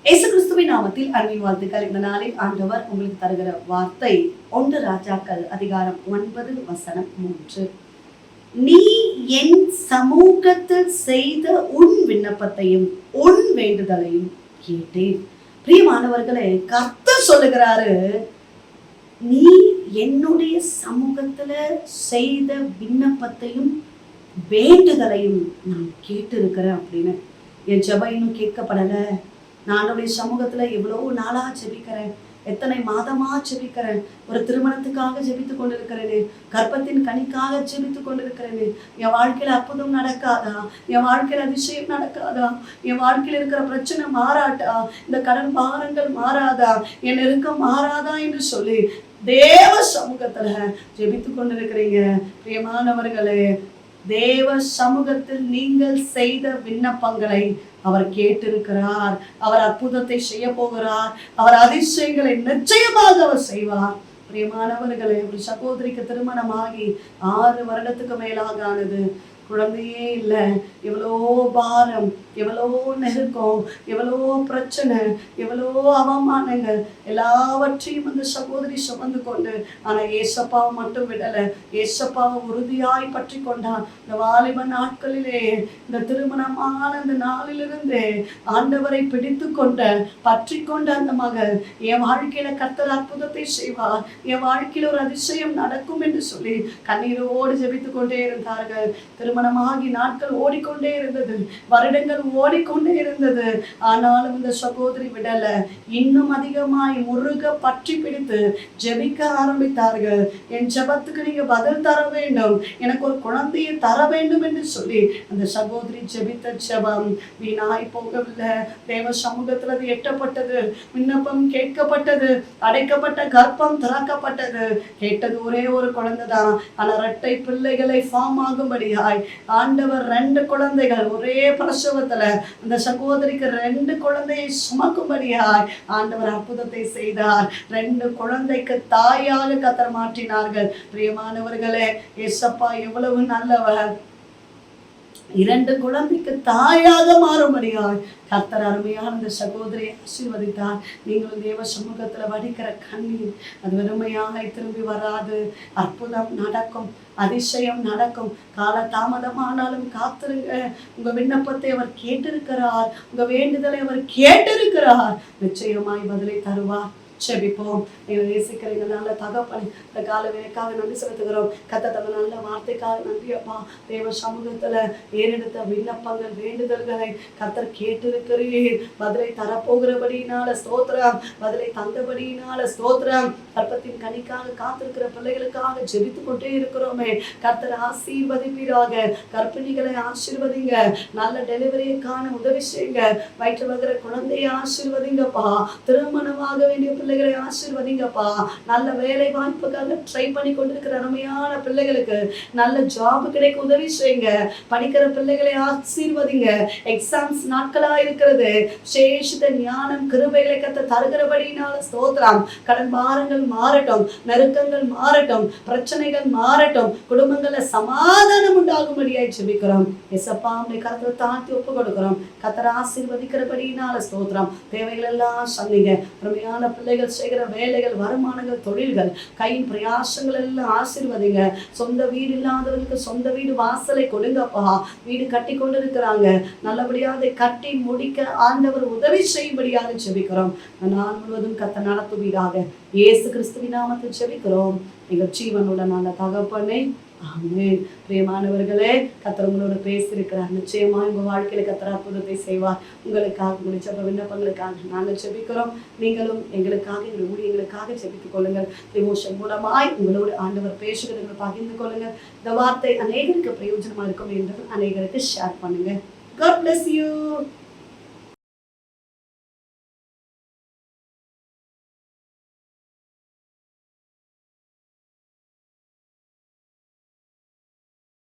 இயேசு கிறிஸ்துவின் நாமத்தில் அன்பின் வாழ்த்துக்கள். இந்த நாளில் ஆண்டவர் உங்களுக்கு தருகிற வார்த்தை 1 ராஜாக்கள் அதிகாரம் 9 வசனம் 3. நீ என் சமூகத்தில் செய்த உன் விண்ணப்பத்தையும் உன் வேண்டுதலையும் கேட்டேன். பிரியமானவர்களே, கர்த்தர் சொல்லுகிறாரு, நீ என்னுடைய சமூகத்துல செய்த விண்ணப்பத்தையும் வேண்டுதலையும் நான் கேட்டிருக்கிறேன் அப்படின்னு. என் ஜெபம் இன்னும் கேட்கப்படலை. நான் சமூகத்துல எவ்வளவு நாளா ஜெபிக்கிறேன், எத்தனை மாதமா ஜெபிக்கிறேன். ஒரு திருமணத்துக்காக ஜெபித்து கொண்டிருக்கிறேனே, கர்ப்பத்தின் கனிக்காக ஜெபித்து கொண்டிருக்கிறேனே. என் வாழ்க்கையில அற்புதம் நடக்காதா? என் வாழ்க்கையில அதிசயம் நடக்காதா? என் வாழ்க்கையில இருக்கிற பிரச்சனை மாறாட்டா? இந்த கடன் பாரங்கள் மாறாதா? என் நெருக்கம் மாறாதா என்று சொல்லி தேவ சமூகத்துல ஜெபித்து கொண்டிருக்கிறீங்க. பிரியமானவர்களே, தேவ சமூகத்தில் நீங்கள் செய்த விண்ணப்பங்களை அவர் கேட்டிருக்கிறார். அவர் அற்புதத்தை செய்ய போகிறார். அவர் அதிசயங்களை நிச்சயமாக அவர் செய்வார். பிரியமானவர்களே, ஒரு சகோதரிக்கு திருமணமாகி 6 வருடத்துக்கு மேலாக ஆனது, குழந்தையே இல்லை. எவ்வளோ பாரம், எவ்வளோ நெருக்கம், எவ்வளோ பிரச்சனை, எவ்வளோ அவமானங்கள் எல்லாவற்றையும் அந்த சகோதரி சுமந்து கொண்டு, ஆனால் ஏசப்பாவை மட்டும் விடலை. ஏசப்பாவை உறுதியாய் பற்றி கொண்டான். இந்த வாலிப நாட்களிலே, இந்த திருமணமான அந்த நாளிலிருந்து ஆண்டவரை பிடித்து கொண்ட பற்றி கொண்ட அந்த மகள், என் வாழ்க்கையில கர்த்தர் அற்புதத்தை செய்வார், என் வாழ்க்கையில ஒரு அதிசயம் நடக்கும் என்று சொல்லி கண்ணீரோடு ஜெபித்து கொண்டே இருந்தார்கள். திருமணமாகி நாட்கள் ஓடிக்கொண்டே இருந்தது, வருடங்கள் ஓடிக்கொண்டே இருந்தது. ஆனாலும் இந்த சகோதரி விடல, இன்னும் அதிகமாய் முருக பற்றி பிடித்து ஜெபிக்க ஆரம்பித்தார்கள். என் ஜெபத்துக்கு நீங்க பதில் தர வேண்டும், எனக்கு ஒரு குழந்தையை தர வேண்டும் என்று சொல்லி அந்த சகோதரி ஜெபித்த ஜெபம் வீணாய் போகவில்லை. தேவ சமூகத்தில் அது எட்டப்பட்டது, விண்ணப்பம் கேட்கப்பட்டது, அடைக்கப்பட்ட கர்ப்பம் திறக்கப்பட்டது. கேட்டது ஒரே ஒரு குழந்தை தான், ஆனால் 2 பிள்ளைகளை ஃபார்ம் ஆகும்படியாய் ஆண்டவர் 2 குழந்தைகள் ஒரே பிரசவத்துல அந்த சகோதரிக்கு 2 குழந்தையை சுமக்கும்படியாய் ஆண்டவர் அற்புதத்தை செய்தார். 2 குழந்தைக்கு தாயாக கர்த்தர் மாற்றினார்கள். பிரியமானவர்களே, ஏசப்பா எவ்வளவு நல்லவர். 2 குழந்தைக்கு தாயாக மாறும்படியாய் கர்த்தர் அருமையான அந்த சகோதரியை ஆசீர்வதித்தார். நீங்களும் தேவ சமூகத்துல வடிக்கிற கண்ணீர் அது வெறுமையாக திரும்பி வராது. அற்புதம் நடக்கும், அதிசயம் நடக்கும். கால தாமதமானாலும் காத்திருங்க. உங்க விண்ணப்பத்தை அவர் கேட்டிருக்கிறார், உங்க வேண்டுதலை அவர் கேட்டிருக்கிறார். நிச்சயமாய் பதிலை தருவார். செபிப்போம். நீங்கள் நேசிக்கிறீங்க நல்ல தகப்பனே, இந்த கால வேலைக்காக நன்றி செலுத்துகிறோம். கர்த்தர் நல்ல வார்த்தைக்காக நன்றி அப்பா. தேவ சமூகத்துல ஏறெடுத்த விண்ணப்பங்கள் வேண்டுதல்களை கர்த்தர் கேட்டிருக்கிறீர். பதிலை தரப்போகிறபடியினால ஸ்தோத்திரம், பதிலை தந்தபடியினால ஸ்தோத்திரம். கர்ப்பத்தின் கனிக்காக காத்திருக்கிற பிள்ளைகளுக்காக ஜெபித்து கொண்டே இருக்கிறோமே. கர்த்தர் ஆசீர்வதிப்பீராக. கர்ப்பிணிகளை ஆசீர்வதிங்க, நல்ல டெலிவரிக்கான உதவி செய்யுங்க. வயிற்று வகிற குழந்தையை ஆசீர்வதிங்கப்பா. திருமணமாக வேண்டிய பிள்ளைகளை ஆசீர்வதிங்கப்பா. நல்ல வேலை வாய்ப்புக்காக ட்ரை பண்ணி கொண்டிருக்கிற அருமையான பிள்ளைகளுக்கு நல்ல ஜாப் கிடைக்க உதவி செய்யுங்க. படிக்கிற பிள்ளைகளை ஆசீர்வதிங்க. எக்ஸாம்ஸ் நாட்களா இருக்கிறது, சேஷித்த ஞானம் கிருபைகளை கர்த்தர் தருகிறபடினால ஸ்தோத்திரம். கடன் பாரங்கள் மாறட்டும், நெருக்கங்கள் மாறட்டும், பிரச்சனைகள் மாறட்டும், குடும்பங்கள்ல சமாதானம் உண்டாகும்படியாய் ஜெபிக்கிறோம். எசப்பா உம்முடைய கரத்தை தாழ்த்தி ஒப்பு கொடுக்கிறோம். கர்த்தர் ஆசீர்வதிக்கிறபடினால ஸ்தோத்திரம். தேவைகள் எல்லாம் சந்திங்க. அருமையான பிள்ளைகள் செய்கிற வேலைகள், வருமானங்கள், தொழில்கள், கையின் பிரயாசங்கள் எல்லாம் ஆசீர்வதிங்க. சொந்த வீடு இல்லாதவர்களுக்கு சொந்த வீடு வாசலை கொடுங்கப்பா. வீடு கட்டி கொண்டிருக்கிறாங்க, நல்லபடியாக அதை கட்டி முடிக்க ஆண்டவர் உதவி செய்யும்படியாக ஜெபிக்கிறோம். நாள் முழுவதும் கர்த்தர் நடத்துவீராக. இயேசு கிறிஸ்துவின் நாமத்தில் ஜெபிக்கிறோம் எங்கள் ஜீவனுள்ள நல்ல தகப்பனே, ஆமென். பிரியமானவர்களே, கர்த்தர் உங்களோட பேசியிருக்கிறார். நிச்சயமா உங்க வாழ்க்கையில கர்த்தர் அற்புதத்தை செய்வார். உங்களுக்காக, உங்களுடைய ஜெப விண்ணப்பங்களுக்காக நாங்கள் ஜெபிக்கிறோம். நீங்களும் எங்களுக்காக, எங்கள் ஊழியர்களுக்காக ஜெபித்துக் கொள்ளுங்கள். டிவோஷன் மூலமாய் உங்களோடு ஆண்டவர் பேசுகிறவங்களை பகிர்ந்து கொள்ளுங்கள். இந்த வார்த்தை அநேகருக்கு பிரயோஜனமா இருக்கும் என்று அநேகருக்கு ஷேர் பண்ணுங்க. God bless you.